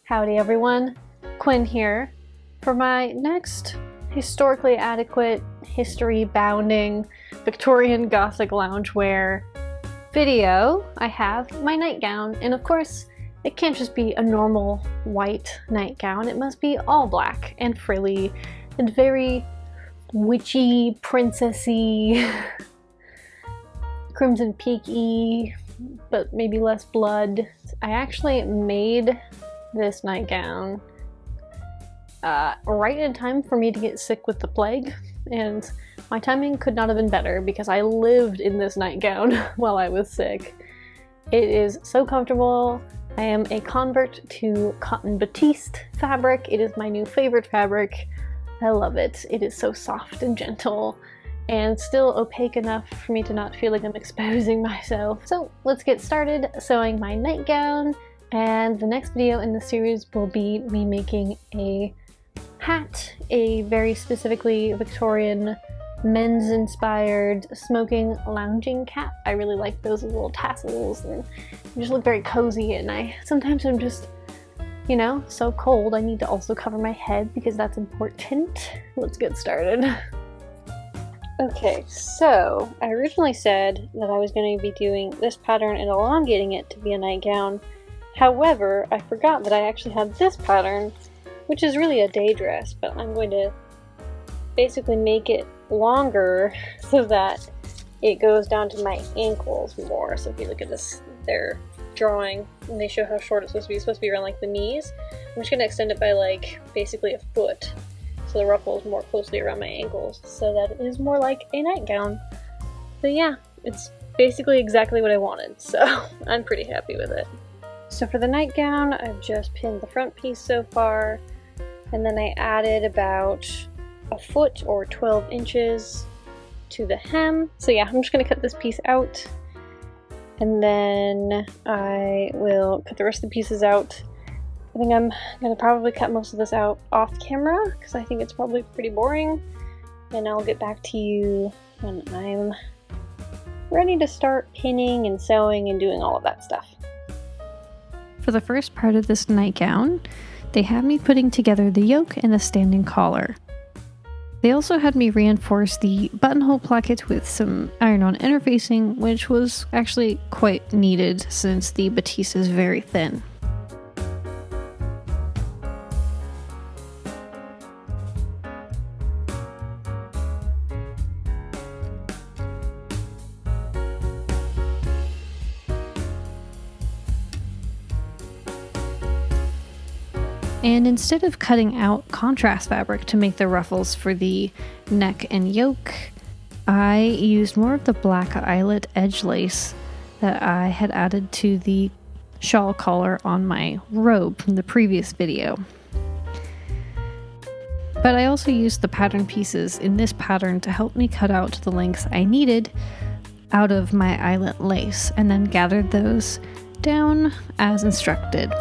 Howdy everyone, Quinn here. For my next historically adequate, history-bounding Victorian Gothic Loungewear video, I have my nightgown, and of course, it can't just be a normal white nightgown, it must be all black and frilly and very witchy, princessy, Crimson Peak-y, but maybe less blood. I actually made this nightgown right in time for me to get sick with the plague, and my timing could not have been better because I lived in this nightgown while I was sick. It is so comfortable. I am a convert to cotton batiste fabric. It is my new favorite fabric. I love it. It is so soft and gentle and still opaque enough for me to not feel like I'm exposing myself. So let's get started sewing my nightgown, and the next video in the series will be me making a hat, a very specifically Victorian men's inspired smoking lounging cap. I really like those little tassels and they just look very cozy, and sometimes I'm just, you know, so cold I need to also cover my head because that's important. Let's get started. Okay, so I originally said that I was going to be doing this pattern and elongating it to be a nightgown. However, I forgot that I actually had this pattern, which is really a day dress, but I'm going to basically make it longer so that it goes down to my ankles more. So if you look at this, their drawing, and they show how short it's supposed to be around like the knees. I'm just going to extend it by like basically a foot, so the ruffle is more closely around my ankles, so that it is more like a nightgown. But yeah, it's basically exactly what I wanted, so I'm pretty happy with it. So for the nightgown, I've just pinned the front piece so far, and then I added about a foot or 12 inches to the hem. So yeah, I'm just going to cut this piece out, and then I will cut the rest of the pieces out. I think I'm going to probably cut most of this out off camera because I think it's probably pretty boring, and I'll get back to you when I'm ready to start pinning and sewing and doing all of that stuff. For the first part of this nightgown, they had me putting together the yoke and the standing collar. They also had me reinforce the buttonhole placket with some iron-on interfacing, which was actually quite needed since the batiste is very thin. And instead of cutting out contrast fabric to make the ruffles for the neck and yoke, I used more of the black eyelet edge lace that I had added to the shawl collar on my robe from the previous video. But I also used the pattern pieces in this pattern to help me cut out the lengths I needed out of my eyelet lace, and then gathered those down as instructed.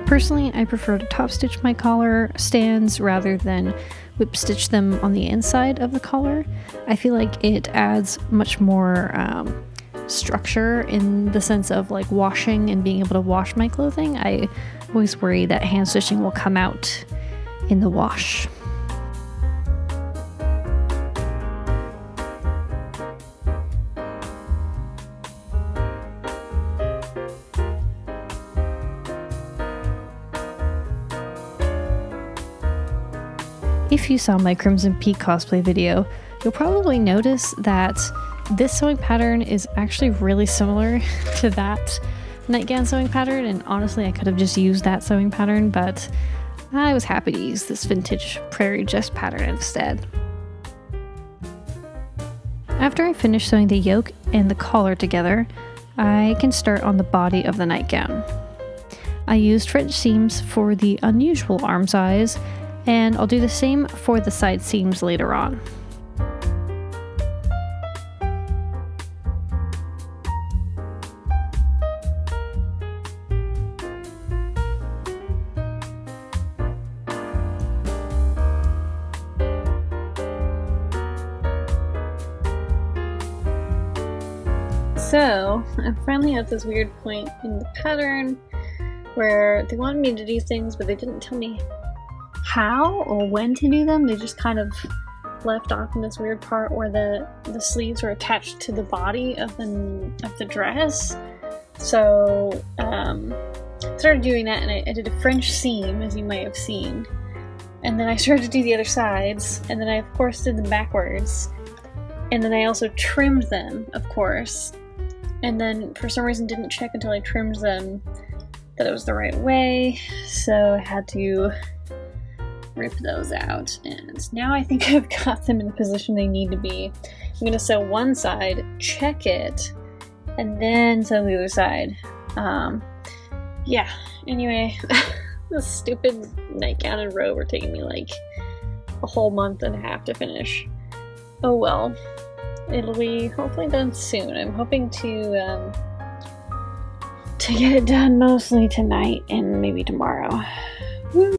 Personally, I prefer to top stitch my collar stands rather than whip stitch them on the inside of the collar. I feel like it adds much more structure in the sense of like washing and being able to wash my clothing. I always worry that hand stitching will come out in the wash. If you saw my Crimson Peak cosplay video, you'll probably notice that this sewing pattern is actually really similar to that nightgown sewing pattern, and honestly I could have just used that sewing pattern, but I was happy to use this vintage prairie dress pattern instead. After I finish sewing the yoke and the collar together, I can start on the body of the nightgown. I used French seams for the unusual arm size, and I'll do the same for the side seams later on. So, I'm finally at this weird point in the pattern where they wanted me to do things, but they didn't tell me how or when to do them. They just kind of left off in this weird part where the sleeves were attached to the body of the dress. So, I started doing that, and I did a French seam, as you might have seen. And then I started to do the other sides, and then I, of course, did them backwards. And then I also trimmed them, of course. And then, for some reason, didn't check until I trimmed them that it was the right way, so I had to rip those out. And now I think I've got them in the position they need to be. I'm going to sew one side, check it, and then sew the other side. Yeah, anyway, this stupid nightgown and robe are taking me like a whole month and a half to finish. Oh well. It'll be hopefully done soon. I'm hoping to get it done mostly tonight and maybe tomorrow. Woo.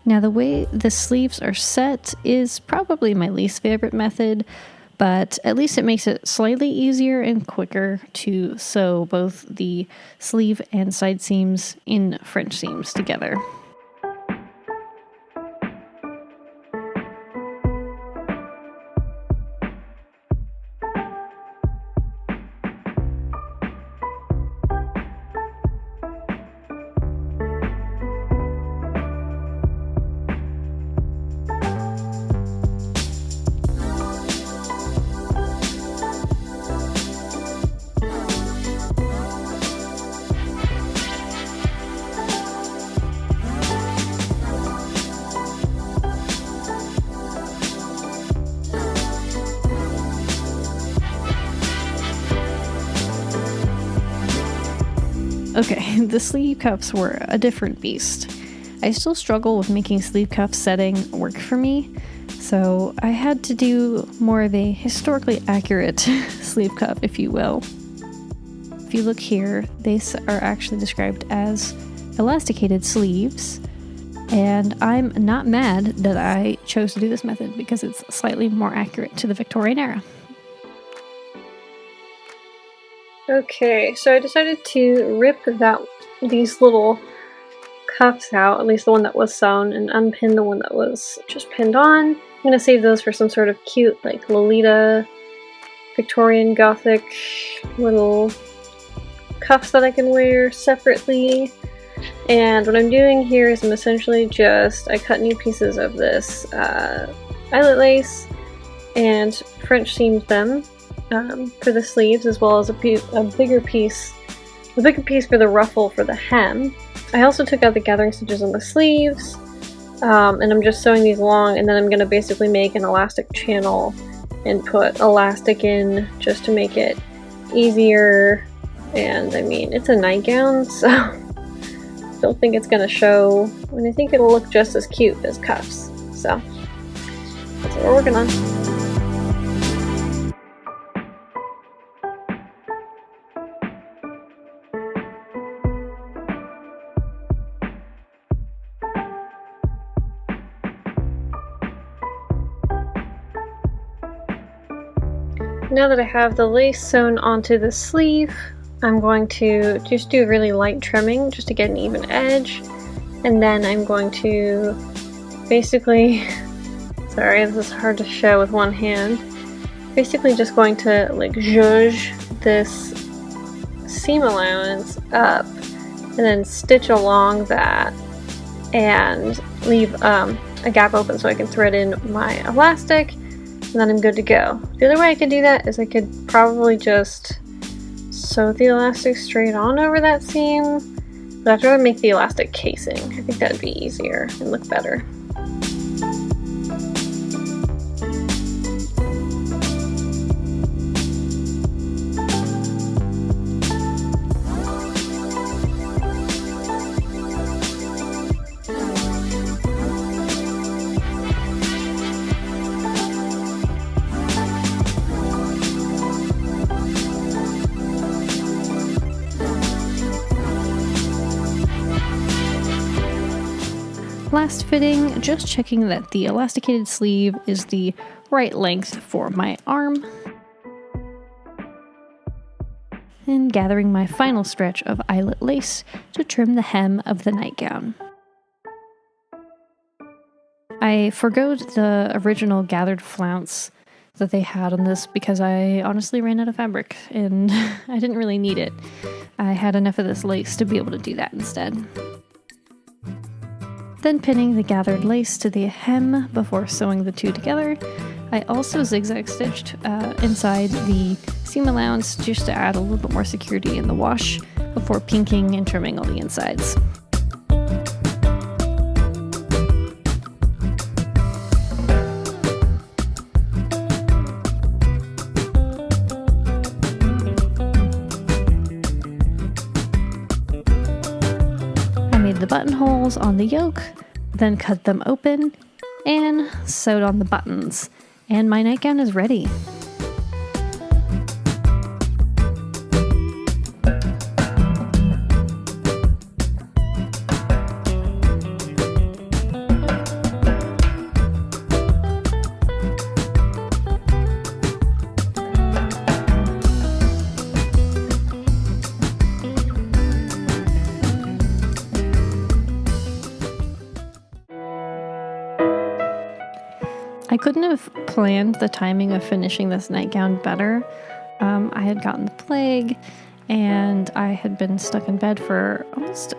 Now, the way the sleeves are set is probably my least favorite method, but at least it makes it slightly easier and quicker to sew both the sleeve and side seams in French seams together. Okay, the sleeve cuffs were a different beast. I still struggle with making sleeve cuff setting work for me, so I had to do more of a historically accurate sleeve cuff, if you will. If you look here, they are actually described as elasticated sleeves, and I'm not mad that I chose to do this method because it's slightly more accurate to the Victorian era. Okay, so I decided to rip these little cuffs out, at least the one that was sewn, and unpin the one that was just pinned on. I'm going to save those for some sort of cute, like, Lolita, Victorian Gothic little cuffs that I can wear separately. And what I'm doing here is I'm essentially I cut new pieces of this eyelet lace and French seamed them for the sleeves, as well as a bigger piece for the ruffle for the hem. I also took out the gathering stitches on the sleeves, and I'm just sewing these along, and then I'm going to basically make an elastic channel and put elastic in just to make it easier. And I mean, it's a nightgown, so I don't think it's going to show, and I think it'll look just as cute as cuffs. So that's what we're working on. Now that I have the lace sewn onto the sleeve, I'm going to just do really light trimming just to get an even edge, and then I'm going to basically, sorry, this is hard to show with one hand, basically just going to like zhuzh this seam allowance up and then stitch along that and leave a gap open so I can thread in my elastic, and then I'm good to go. The other way I could do that is I could probably just sew the elastic straight on over that seam, but I'd rather make the elastic casing. I think that'd be easier and look better. Last fitting, just checking that the elasticated sleeve is the right length for my arm. And gathering my final stretch of eyelet lace to trim the hem of the nightgown. I forgoed the original gathered flounce that they had on this because I honestly ran out of fabric and I didn't really need it. I had enough of this lace to be able to do that instead. Then pinning the gathered lace to the hem before sewing the two together. I also zigzag stitched inside the seam allowance just to add a little bit more security in the wash before pinking and trimming all the insides. The buttonholes on the yoke, then cut them open and sewed on the buttons, and my nightgown is ready. I couldn't have planned the timing of finishing this nightgown better. I had gotten the plague and I had been stuck in bed for almost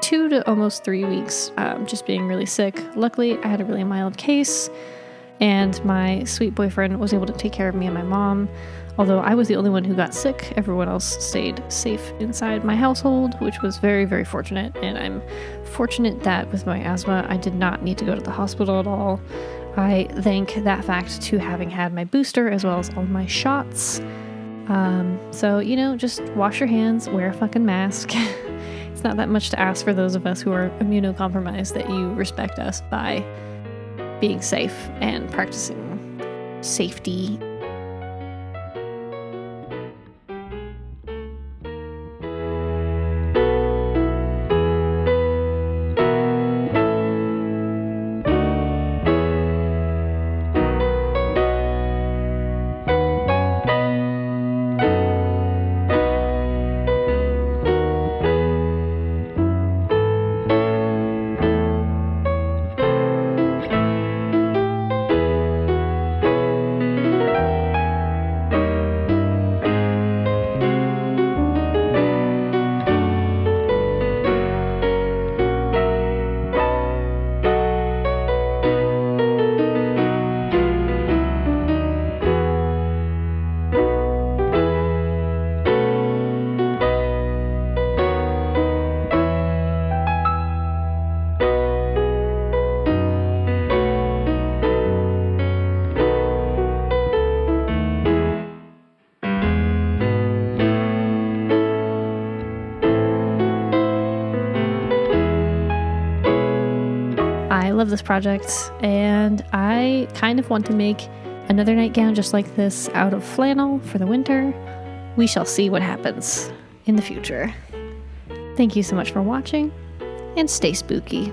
2 to almost 3 weeks, just being really sick. Luckily, I had a really mild case and my sweet boyfriend was able to take care of me and my mom. Although I was the only one who got sick, everyone else stayed safe inside my household, which was very, very fortunate. And I'm fortunate that with my asthma, I did not need to go to the hospital at all. I thank that fact to having had my booster as well as all my shots. So, just wash your hands, wear a fucking mask. It's not that much to ask for those of us who are immunocompromised that you respect us by being safe and practicing safety. I love this project, and I kind of want to make another nightgown just like this out of flannel for the winter. We shall see what happens in the future. Thank you so much for watching, and stay spooky.